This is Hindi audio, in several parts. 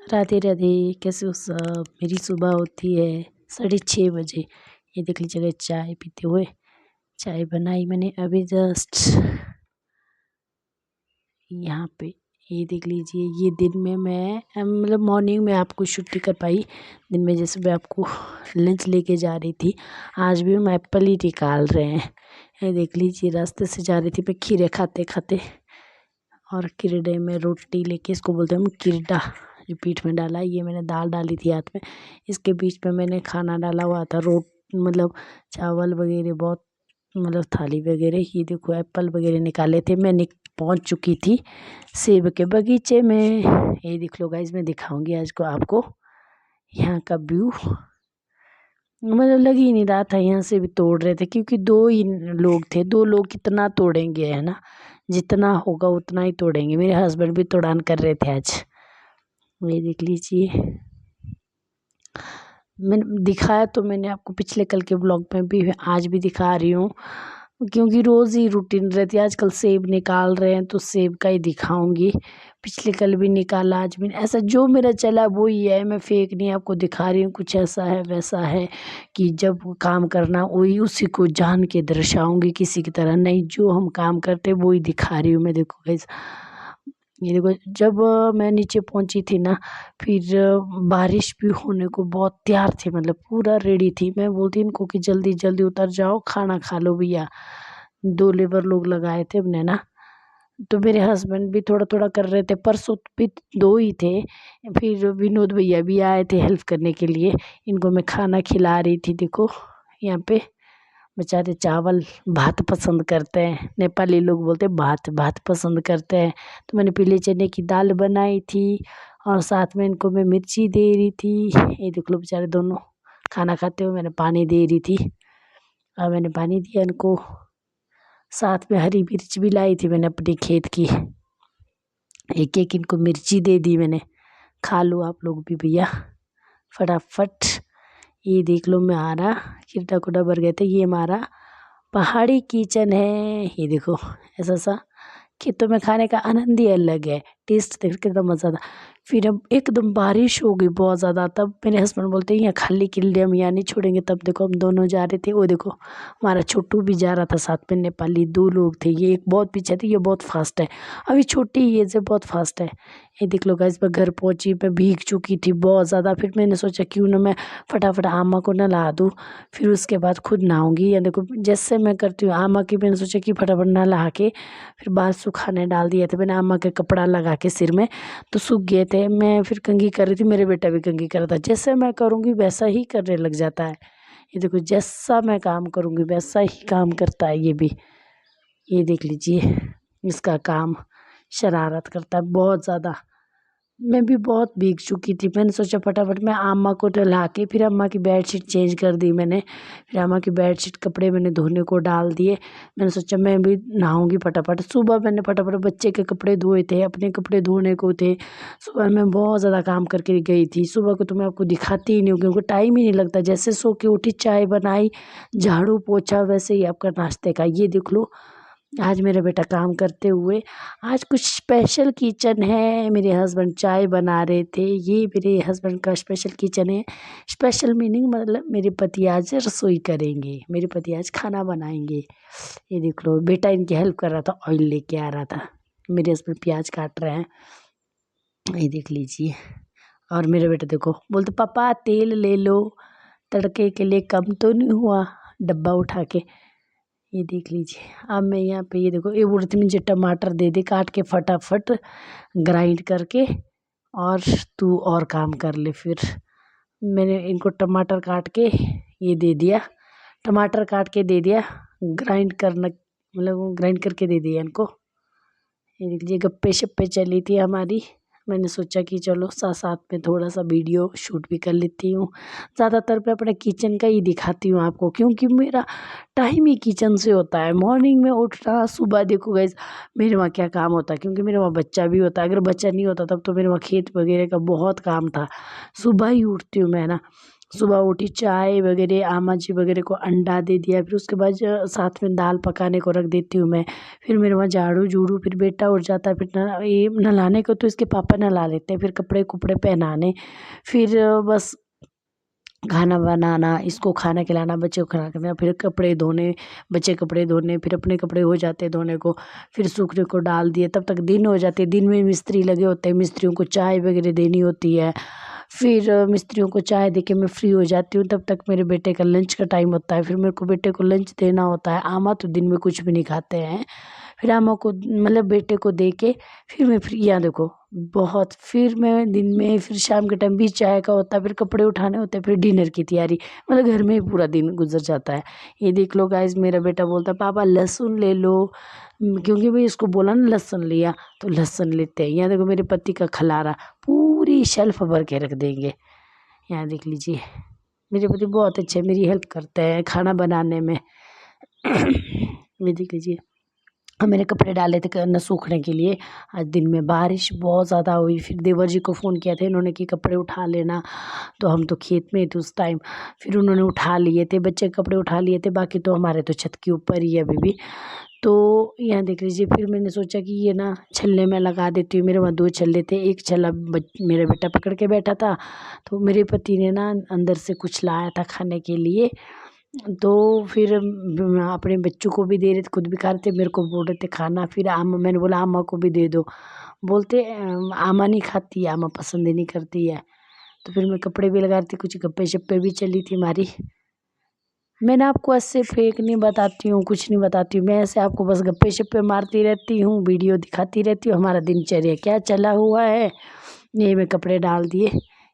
राधे राधे। कैसे हो सब। मेरी सुबह होती है 6:30 बजे। ये देख लीजिएगा चाय पीते हुए। चाय बनाई मैंने अभी जस्ट यहाँ पे। ये देख लीजिए, ये दिन में मैं मतलब मॉर्निंग में आपको छुट्टी कर पाई। दिन में जैसे मैं आपको लंच लेके जा रही थी, आज भी हम एप्पल ही निकाल रहे हैं। ये देख लीजिए, रास्ते से जा रही थी मैं खीरे खाते खाते, और किरडे में रोटी लेके, इसको बोलते हैं हम किरडा, जो पीठ में डाला। ये मैंने दाल डाली थी हाथ में, इसके बीच में मैंने खाना डाला हुआ था, मतलब चावल वगैरह, बहुत मतलब थाली वगैरह। ये देखो एप्पल वगैरह निकाले थे। मैं पहुंच चुकी थी सेब के बगीचे में। ये देख लो गाइस, मैं दिखाऊंगी आज को आपको यहाँ का व्यू। मतलब लग ही नहीं रहा था यहाँ से भी तोड़ रहे थे, क्योंकि 2 ही लोग थे। 2 लोग कितना तोड़ेंगे, है ना। जितना होगा उतना ही तोड़ेंगे। मेरे हस्बैंड भी तोड़ान कर रहे थे आज। ये देख लीजिए, मैंने दिखाया तो मैंने आपको पिछले कल के ब्लॉग में भी, आज भी दिखा रही हूँ, क्योंकि रोज़ ही रूटीन रहती है। आजकल सेब निकाल रहे हैं तो सेब का ही दिखाऊंगी। पिछले कल भी निकाला, आज भी। ऐसा जो मेरा चला वो ही है, मैं फेक नहीं आपको दिखा रही हूँ। कुछ ऐसा है वैसा है कि जब काम करना वही उसी को जान के दर्शाऊंगी, किसी की तरह नहीं। जो हम काम करते वो ही दिखा रही हूँ मैं। देखो गाइस, ये देखो, जब मैं नीचे पहुंची थी ना, फिर बारिश भी होने को बहुत तैयार थी, मतलब पूरा रेडी थी। मैं बोलती इनको कि जल्दी जल्दी उतर जाओ, खाना खा लो भैया। 2 लेबर लोग लगाए थे हमने ना, तो मेरे हस्बैंड भी थोड़ा थोड़ा कर रहे थे। परसों भी 2 ही थे। फिर विनोद भैया भी आए थे हेल्प करने के लिए। इनको मैं खाना खिला रही थी। देखो यहाँ पे बेचारे चावल भात पसंद करते हैं। नेपाली लोग बोलते हैं भात भात पसंद करते हैं। तो मैंने पीले चने की दाल बनाई थी, और साथ में इनको मैं मिर्ची दे रही थी। ये देख लो बेचारे दोनों खाना खाते हुए, मैंने पानी दे रही थी। और मैंने पानी दिया इनको। साथ में हरी मिर्च भी लाई थी मैंने अपने खेत की। एक एक इनको मिर्ची दे दी मैंने। खा लो आप लोग भी भैया फटाफट। ये देख लो, मैं आ रहा किरडा कुडा भर गए थे। ये हमारा पहाड़ी किचन है। ये देखो, ऐसा सा खेतों में खाने का आनंद ही अलग है। टेस्ट देख कितना मज़ा था। फिर अब एकदम बारिश हो गई बहुत ज़्यादा, तब मेरे हस्बैंड बोलते हैं यहाँ खाली किले हम यहाँ नहीं छोड़ेंगे। तब देखो हम दोनों जा रहे थे। वो देखो हमारा छोटू भी जा रहा था साथ में। नेपाली 2 लोग थे। ये एक बहुत पीछे थे, ये बहुत फास्ट है। अभी छोटी ये से बहुत फास्ट है। ये देख लो गाइस, मैं घर पहुंची, मैं भीग चुकी थी बहुत ज़्यादा। फिर मैंने सोचा क्यों ना मैं फटाफट आमा को नहला दूँ, फिर उसके बाद खुद नहाऊंगी। या देखो जैसे मैं करती हूँ आमा की, मैंने सोचा कि फटाफट नहला के फिर बाल सुखाने डाल दिए थे मैंने। अम्मा के कपड़ा लगा के सिर में, तो सूख गए थे। मैं फिर कंघी कर रही थी, मेरे बेटा भी कंघी कर रहा था। जैसे मैं करूँगी वैसा ही करने लग जाता है। ये देखो, जैसा मैं काम करूँगी वैसा ही काम करता है ये भी। ये देख लीजिए, इसका काम शरारत करता है बहुत ज़्यादा। मैं भी बहुत भीग चुकी थी। मैंने सोचा फटाफट मैं अम्मा को नहला के, फिर अम्मा की बेडशीट चेंज कर दी मैंने। फिर अम्मा की बेडशीट कपड़े मैंने धोने को डाल दिए। मैंने सोचा मैं भी नहाऊंगी फटाफट। सुबह मैंने फटाफट बच्चे के कपड़े धोए थे, अपने कपड़े धोने को थे। सुबह मैं बहुत ज़्यादा काम करके गई थी। सुबह को तो मैं आपको दिखाती ही नहीं हूँ, क्योंकि टाइम ही नहीं लगता। जैसे सो के उठी, चाय बनाई, झाड़ू पोछा, वैसे ही आपका नाश्ते का। ये देख लो, आज मेरा बेटा काम करते हुए। आज कुछ स्पेशल किचन है। मेरे हस्बैंड चाय बना रहे थे। ये मेरे हस्बैंड का स्पेशल किचन है। स्पेशल मीनिंग मतलब मेरे पति आज रसोई करेंगे, मेरे पति आज खाना बनाएंगे। ये देख लो, बेटा इनकी हेल्प कर रहा था, ऑयल लेके आ रहा था। मेरे हस्बैंड प्याज काट रहे हैं। ये देख लीजिए। और मेरा बेटा देखो बोलते पापा तेल ले लो, तड़के के लिए कम तो नहीं हुआ, डब्बा उठा के। ये देख लीजिए। अब मैं यहाँ पे, ये देखो, ये बोलती मुझे टमाटर दे दे काट के फटाफट ग्राइंड करके, और तू और काम कर ले। फिर मैंने इनको टमाटर काट के ये दे दिया, टमाटर काट के दे दिया, ग्राइंड करना मतलब वो ग्राइंड करके दे दिया इनको। ये देख लीजिए, गप्पे शप्पे चली थी हमारी। मैंने सोचा कि चलो साथ साथ में थोड़ा सा वीडियो शूट भी कर लेती हूँ। ज़्यादातर मैं अपने किचन का ही दिखाती हूँ आपको, क्योंकि मेरा टाइम ही किचन से होता है। मॉर्निंग में उठना, सुबह देखो गाइस मेरे वहाँ क्या काम होता है, क्योंकि मेरे वहाँ बच्चा भी होता है। अगर बच्चा नहीं होता तब तो मेरे वहाँ खेत वगैरह का बहुत काम था। सुबह ही उठती हूँ मैं ना, सुबह उठी चाय वगैरह आमा जी वगैरह को अंडा दे दिया, फिर उसके बाद साथ में दाल पकाने को रख देती हूँ मैं। फिर मेरे वहाँ झाड़ू झूड़ू, फिर बेटा उठ जाता है, फिर ये नहलाने को तो इसके पापा नहला लेते हैं, फिर कपड़े कुपड़े पहनाने, फिर बस खाना बनाना, इसको खाना खिलाना, बच्चे को खाना खिलाना, फिर कपड़े धोने, बच्चे कपड़े धोने, फिर अपने कपड़े हो जाते हैं धोने को, फिर सूखने को डाल दिए, तब तक दिन हो जाते हैं। दिन में मिस्त्री लगे होते हैं, मिस्त्रियों को चाय वगैरह देनी होती है। फिर मिस्त्रियों को चाय दे के मैं फ्री हो जाती हूँ, तब तक मेरे बेटे का लंच का टाइम होता है, फिर मेरे को बेटे को लंच देना होता है। आमा तो दिन में कुछ भी नहीं खाते हैं, फिर आमा को मतलब बेटे को दे के फिर मैं फ्री, यहाँ देखो बहुत, फिर मैं दिन में, फिर शाम के टाइम भी चाय का होता है, फिर कपड़े उठाने होते हैं, फिर डिनर की तैयारी, मतलब घर में ही पूरा दिन गुजर जाता है। ये देख लो गाइस, मेरा बेटा बोलता है पापा लहसुन ले लो, क्योंकि भाई इसको बोला ना लहसुन लिया, तो लहसुन लेते हैं। यहाँ देखो मेरे पति का खलारा पूरी शेल्फ भर के रख देंगे। यहाँ देख लीजिए, मेरे पति बहुत अच्छे, मेरी हेल्प करते हैं खाना बनाने में। ये देख लीजिए, मैंने कपड़े डाले थे न सूखने के लिए। आज दिन में बारिश बहुत ज़्यादा हुई, फिर देवर जी को फ़ोन किया था इन्होंने कि कपड़े उठा लेना, तो हम तो खेत में थे उस टाइम, फिर उन्होंने उठा लिए थे, बच्चे के कपड़े उठा लिए थे, बाकी तो हमारे तो छत के ऊपर ही है अभी भी। तो यहाँ देख लीजिए, फिर मैंने सोचा कि ये ना छल्ले में लगा देती हूँ। मेरे वहाँ 2 छल्ले थे, एक छल्ला मेरा बेटा पकड़ के बैठा था, तो मेरे पति ने ना अंदर से कुछ लाया था खाने के लिए, तो फिर अपने बच्चों को भी दे रहे थे, खुद भी खा रहे थे, मेरे को बोल रहे थे खाना। फिर आमा, मैंने बोला आमा को भी दे दो, बोलते आमा नहीं खाती, आमा पसंद ही नहीं करती है। तो फिर मैं कपड़े भी लगा रही थी, कुछ गप्पे शप्पे भी चली थी हमारी। मैं ना आपको ऐसे फेक नहीं बताती हूँ, कुछ नहीं बताती हूँ, मैं ऐसे आपको बस गप्पे शप्पे मारती रहती हूँ, वीडियो दिखाती रहती हूँ, हमारा दिनचर्या क्या चला हुआ है। ये मैं कपड़े डाल दिए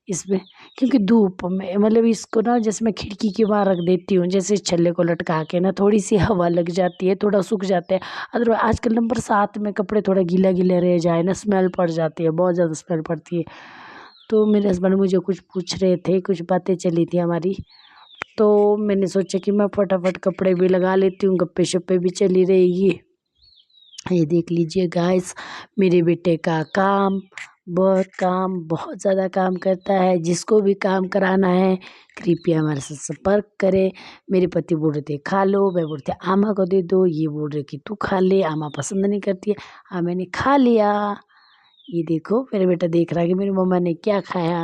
इसमें, क्योंकि धूप में मतलब इसको ना जैसे मैं खिड़की के बाहर रख देती हूँ, जैसे इस छल्ले को लटका के ना थोड़ी सी हवा लग जाती है, थोड़ा सूख जाते हैं। अदरवाइज आजकल ना बरसात में कपड़े थोड़ा गीला गीला रह जाए ना, स्मेल पड़ जाती है, बहुत ज़्यादा स्मेल पड़ती है। तो मेरे हस्बैंड मुझे कुछ पूछ रहे थे, कुछ बातें चली थी हमारी, तो मैंने सोचा कि मैं फटाफट कपड़े भी लगा लेती हूँ, गप्पे शप्पे भी चली रहेगी। ये देख लीजिए गाइस, मेरे बेटे का काम बहुत ज़्यादा काम करता है। जिसको भी काम कराना है कृपया हमारे से संपर्क करें। मेरे पति बोल रहे थे खा लो, मैं बोलते आमा को दे दो, ये बोल रहे कि तू खा ले, आमा पसंद नहीं करती है। हाँ मैंने खा लिया। ये देखो मेरा बेटा देख रहा है कि मेरी मम्मा ने क्या खाया।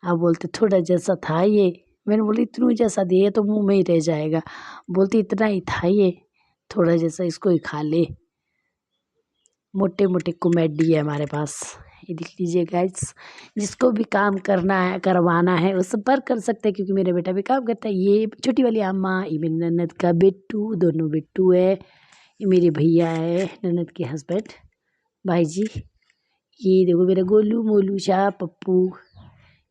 आप बोलते थोड़ा जैसा था ये, मैंने बोली इतनू जैसा दिए तो मुंह में ही रह जाएगा, बोलती इतना ही था ये, थोड़ा जैसा इसको ही खा ले। मोटे मोटे कॉमेडी है हमारे पास। ये देख लीजिए गाइस, जिसको भी काम करना है करवाना है वो संपर्क कर सकते हैं, क्योंकि मेरा बेटा भी काम करता है। ये छोटी वाली अम्मा, ये मेरी ननद का बेटू, दोनों बेटू है, ये मेरे भैया है, ननद के हस्बैंड भाई जी। ये देखो मेरा गोलू मोलू शाह पप्पू,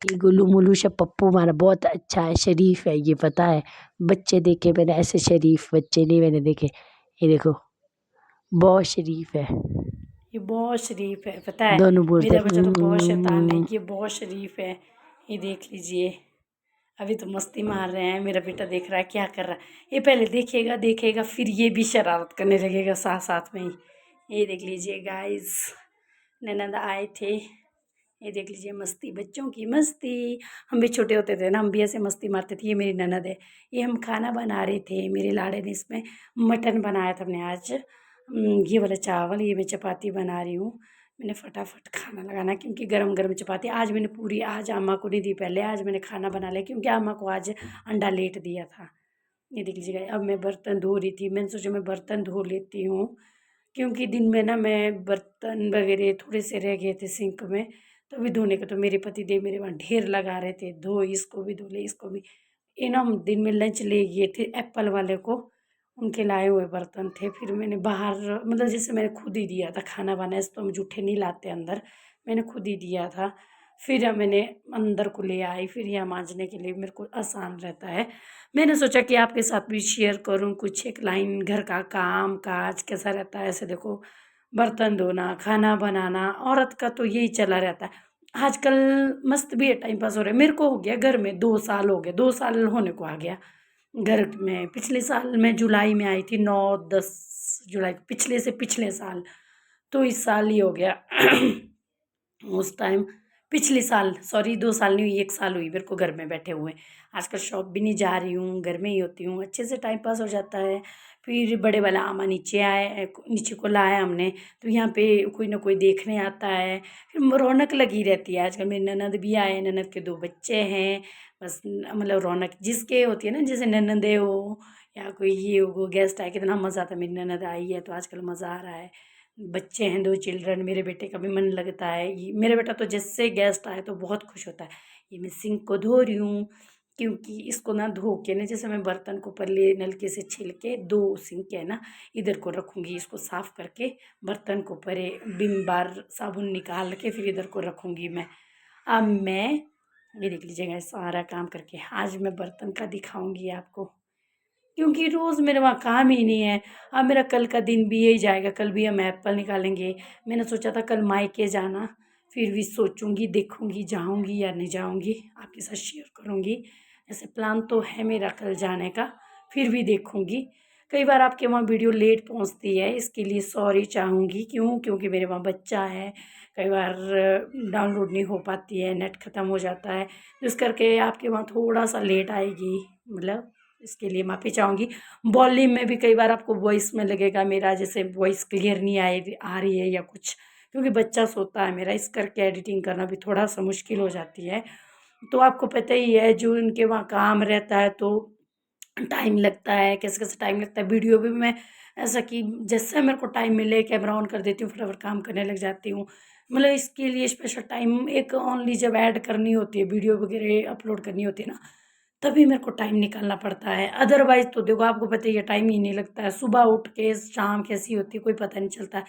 ये गोलू मोलू शाह पप्पू हमारा बहुत अच्छा है, शरीफ है, ये पता है। बच्चे देखे मैंने, ऐसे शरीफ बच्चे नहीं मैंने देखे। ये देखो बहुत शरीफ है, ये बहुत शरीफ है, पता है। दोनों बोलते मेरा बच्चा तो बहुत शैतान है, ये बहुत शरीफ है। ये देख लीजिए, अभी तो मस्ती मार रहे हैं, मेरा बेटा देख रहा है क्या कर रहा है। ये पहले देखेगा देखेगा, फिर ये भी शरारत करने लगेगा साथ साथ में ही। ये देख लीजिए गाइस, ननद आए थे। ये देख लीजिए मस्ती, बच्चों की मस्ती। हम भी छोटे होते थे ना, हम भी ऐसे मस्ती मारते थे। ये मेरी ननद है, ये हम खाना बना रहे थे, मेरे लाड़े ने इसमें मटन बनाया था हमने आज। ये वाला चावल, ये मैं चपाती बना रही हूँ। मैंने फटाफट खाना लगाना, क्योंकि गरम गरम चपाती आज मैंने पूरी, आज अम्मा को नहीं दी, पहले आज मैंने खाना बना लिया, क्योंकि अम्मा को आज अंडा लेट दिया था। ये देख लीजिएगा, अब मैं बर्तन धो रही थी, मैंने सोचा मैं बर्तन धो लेती हूँ, क्योंकि दिन में ना मैं बर्तन वगैरह थोड़े से रह गए थे सिंक में, तो अभी धोने का, तो मेरे पति देव मेरे वहाँ ढेर लगा रहे थे, धो इसको भी धो ले इसको भी। ये ना हम दिन में लंच ले गए थे एप्पल वाले को, उनके लाए हुए बर्तन थे, फिर मैंने बाहर, मतलब जैसे मैंने खुद ही दिया था खाना बनाए, तो हम जूठे नहीं लाते अंदर, मैंने खुद ही दिया था। फिर मैंने अंदर को ले आई, फिर यहाँ मांजने के लिए मेरे को आसान रहता है। मैंने सोचा कि आपके साथ भी शेयर करूँ कुछ एक लाइन, घर का काम काज कैसा रहता है। ऐसे देखो, बर्तन धोना, खाना बनाना, औरत का तो यही चला रहता है। आजकल मस्त भी है, टाइम पास हो रहा है। मेरे को हो गया घर में 2 साल हो गए, 2 साल होने को आ गया घर में। पिछले साल मैं जुलाई में आई थी, 9-10 जुलाई, पिछले से पिछले साल, तो इस साल ही हो गया। उस टाइम पिछले साल, सॉरी 2 साल नहीं हुई, 1 साल हुई मेरे को घर में बैठे हुए। आजकल शॉप भी नहीं जा रही हूँ, घर में ही होती हूँ, अच्छे से टाइम पास हो जाता है। फिर बड़े वाला आमा नीचे आए, नीचे को लाया हमने, तो यहाँ पे कोई ना कोई देखने आता है, फिर रौनक लगी रहती है। आजकल मेरी ननद भी आए, ननद के 2 बच्चे हैं, बस मतलब रौनक जिसके होती है ना, जैसे ननंदे हो या कोई ये हो, वो गेस्ट आए, कितना मज़ा आता है। मेरी ननद आई है तो आजकल मज़ा आ रहा है। बच्चे हैं 2 चिल्ड्रन, मेरे बेटे का भी मन लगता है। ये मेरा बेटा तो जैसे गेस्ट आए तो बहुत खुश होता है। ये मैं सिंक को धो रही हूँ, क्योंकि इसको ना धो के ना, जैसे मैं बर्तन को पहले नलके से छील के 2 सिंक है ना इधर को रखूँगी, इसको साफ़ करके बर्तन को परे बिन बार साबुन निकाल के फिर इधर को रखूँगी मैं। अब मैं ये देख लीजिएगा सारा काम करके आज मैं बर्तन का दिखाऊँगी आपको, क्योंकि रोज़ मेरे वहाँ काम ही नहीं है। अब मेरा कल का दिन भी यही जाएगा, कल भी हम एप्पल निकालेंगे। मैंने सोचा था कल मायके जाना, फिर भी सोचूँगी, देखूँगी जाऊँगी या नहीं जाऊँगी, आपके साथ शेयर करूँगी। ऐसे प्लान तो है मेरा कल जाने का, फिर भी देखूँगी। कई बार आपके वहाँ वीडियो लेट पहुँचती है, इसके लिए सॉरी चाहूँगी। क्यों? क्योंकि मेरे वहाँ बच्चा है, कई बार डाउनलोड नहीं हो पाती है, नेट ख़त्म हो जाता है, तो इस करके आपके वहाँ थोड़ा-सा लेट आएगी, मतलब इसके लिए माफ़ी चाहूँगी। वॉल्यूम में भी कई बार आपको वॉइस में लगेगा मेरा जैसे वॉइस क्लियर नहीं आ रही है या कुछ, क्योंकि बच्चा सोता है मेरा, इस करके एडिटिंग करना भी थोड़ा-सा मुश्किल हो जाती है। तो आपको पता ही है जो इनके वहाँ काम रहता है तो टाइम लगता है, कैसे-कैसे टाइम लगता है। वीडियो भी मैं ऐसा कि जैसे मेरे को टाइम मिले कैमरा ऑन कर देती हूँ, फटाफट काम करने लग जाती हूँ। मतलब इसके लिए स्पेशल टाइम एक ओनली जब ऐड करनी होती है, वीडियो वगैरह अपलोड करनी होती है ना, तभी मेरे को टाइम निकालना पड़ता है। अदरवाइज़ तो देखो आपको पता ही है टाइम ही नहीं लगता है। सुबह उठ के शाम कैसी होती है कोई पता नहीं चलता है।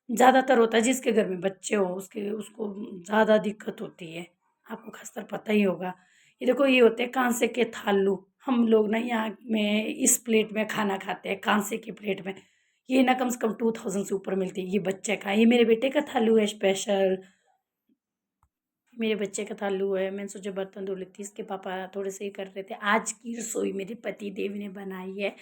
ज़्यादातर होता है जिसके घर में बच्चे हो उसके उसको ज़्यादा दिक्कत होती है। आपको ख़ासकर पता ही होगा। ये देखो ये होते हैं कांसे के थालू। हम लोग ना यहाँ में इस प्लेट में खाना खाते हैं, कांसे की प्लेट में। ये ना कम से कम 2000 से ऊपर मिलती है। ये बच्चे का, ये मेरे बेटे का थालू है स्पेशल। मेरे बच्चे का थालू है। मैंने सोचा बर्तन धो लेती, इसके पापा थोड़े से ही कर रहे थे। आज की रसोई मेरे पति देव ने बनाई है।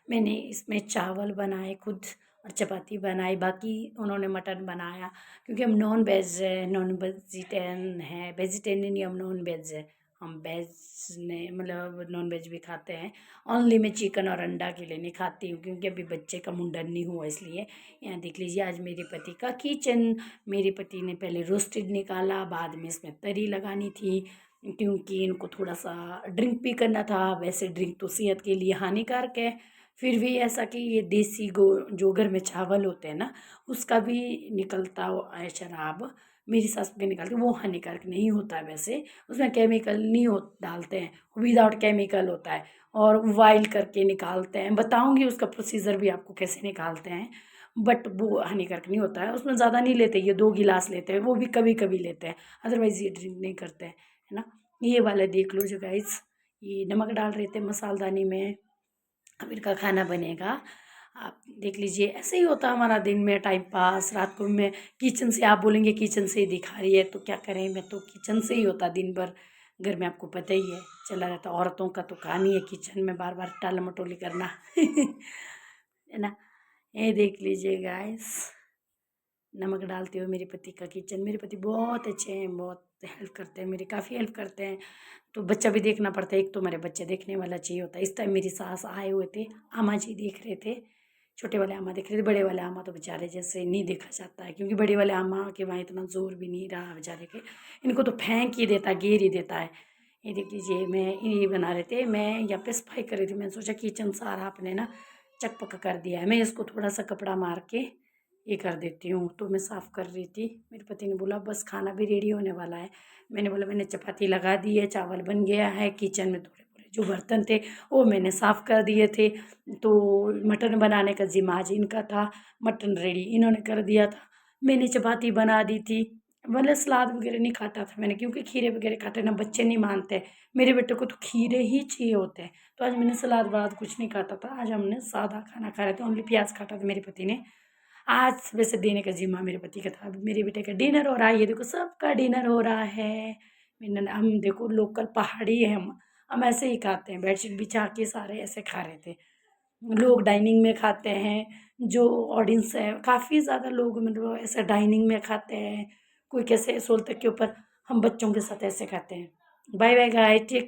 मैंने इसमें चावल बनाए खुद और चपाती बनाई, बाकी उन्होंने मटन बनाया, क्योंकि हम नॉन वेज है, नॉन वेजिटेरियन है, वेजिटेरियन नहीं, हम नॉन वेज है। हम वेज ने मतलब नॉन वेज भी खाते हैं। ओनली मैं चिकन और अंडा के लिए नहीं खाती हूँ, क्योंकि अभी बच्चे का मुंडन नहीं हुआ इसलिए। यहाँ देख लीजिए आज मेरे पति का किचन। मेरे पति ने पहले रोस्टेड निकाला, बाद में इसमें तरी लगानी थी, क्योंकि इनको थोड़ा सा ड्रिंक भी करना था। वैसे ड्रिंक तो सेहत के लिए हानिकारक है, फिर भी ऐसा कि ये देसी गो जो घर में चावल होते हैं ना, उसका भी निकलता है शराब, मेरी सास के निकालती वो हानिकारक नहीं होता है। वैसे उसमें केमिकल नहीं हो डालते हैं, विदाउट केमिकल होता है, और बॉयल करके निकालते हैं। बताऊंगी उसका प्रोसीजर भी आपको कैसे निकालते हैं, बट वो हानिकारक नहीं होता है। उसमें ज़्यादा नहीं लेते, ये 2 गिलास लेते हैं, वो भी कभी-कभी लेते हैं, अदरवाइज़ ये ड्रिंक नहीं करते हैं, है ना। ये वाला देख लो जो गाइस, ये नमक डाल रहे थे मसालदानी में, अब इनका खाना बनेगा। आप देख लीजिए ऐसे ही होता है हमारा दिन में टाइम पास। रात को मैं किचन से, आप बोलेंगे किचन से ही दिखा रही है, तो क्या करें, मैं तो किचन से ही होता दिन भर। घर में आपको पता ही है चला रहता, औरतों का तो काम ही है किचन में बार बार टाल मटोली करना है ना। ये देख लीजिए गाइस, नमक डालते हुए मेरे पति का किचन। मेरे पति बहुत अच्छे हैं, बहुत हेल्प करते हैं मेरी, काफ़ी हेल्प करते हैं। तो बच्चा भी देखना पड़ता है, एक तो मेरे बच्चे देखने वाला चाहिए होता है। इस टाइम मेरी सास आए हुए थे, अम्मा जी देख रहे थे, छोटे वाले अम्मा देख रहे थे। बड़े वाले अम्मा तो बेचारे जैसे नहीं देखा जाता है, क्योंकि बड़े वाले अम्मा के वहाँ इतना जोर भी नहीं रहा बेचारे के, इनको तो फेंक ही देता, घेर ही देता है। ये देख लीजिए, मैं ये बना रहे थे, मैं यहाँ पे सफाई कर रही थी। मैंने सोचा किचन सारा आपने ना चकपका कर दिया है, मैं इसको थोड़ा सा कपड़ा मार के ये कर देती हूँ। तो मैं साफ़ कर रही थी, मेरे पति ने बोला बस खाना भी रेडी होने वाला है। मैंने बोला मैंने चपाती लगा दी है, चावल बन गया है, किचन में थोड़े थोड़े जो बर्तन थे वो मैंने साफ़ कर दिए थे। तो मटन बनाने का जिम्मा आज इनका था, मटन रेडी इन्होंने कर दिया था। मैंने चपाती बना दी थी। मतलब सलाद वगैरह नहीं काटा था मैंने, क्योंकि खीरे वगैरह काटे ना बच्चे नहीं मानते, मेरे बेटे को तो खीरे ही चाहिए होते हैं। तो आज मैंने सलाद वलाद कुछ नहीं काटा था, आज हमने सादा खाना खा रहे थे, ओनली प्याज काटा था मेरे पति ने। आज वैसे देने का ज़िम्मा मेरे पति का था। अभी मेरे बेटे का डिनर हो रहा है, ये देखो सबका डिनर हो रहा है। हम देखो लोकल पहाड़ी है हम ऐसे ही खाते हैं, बेडशीट बिछा के सारे ऐसे खा रहे थे। लोग डाइनिंग में खाते हैं, जो ऑडियंस है काफ़ी ज़्यादा लोग मतलब ऐसे डाइनिंग में खाते हैं, कोई कैसे सोलतक के ऊपर। हम बच्चों के साथ ऐसे करते हैं। Bye bye guys, take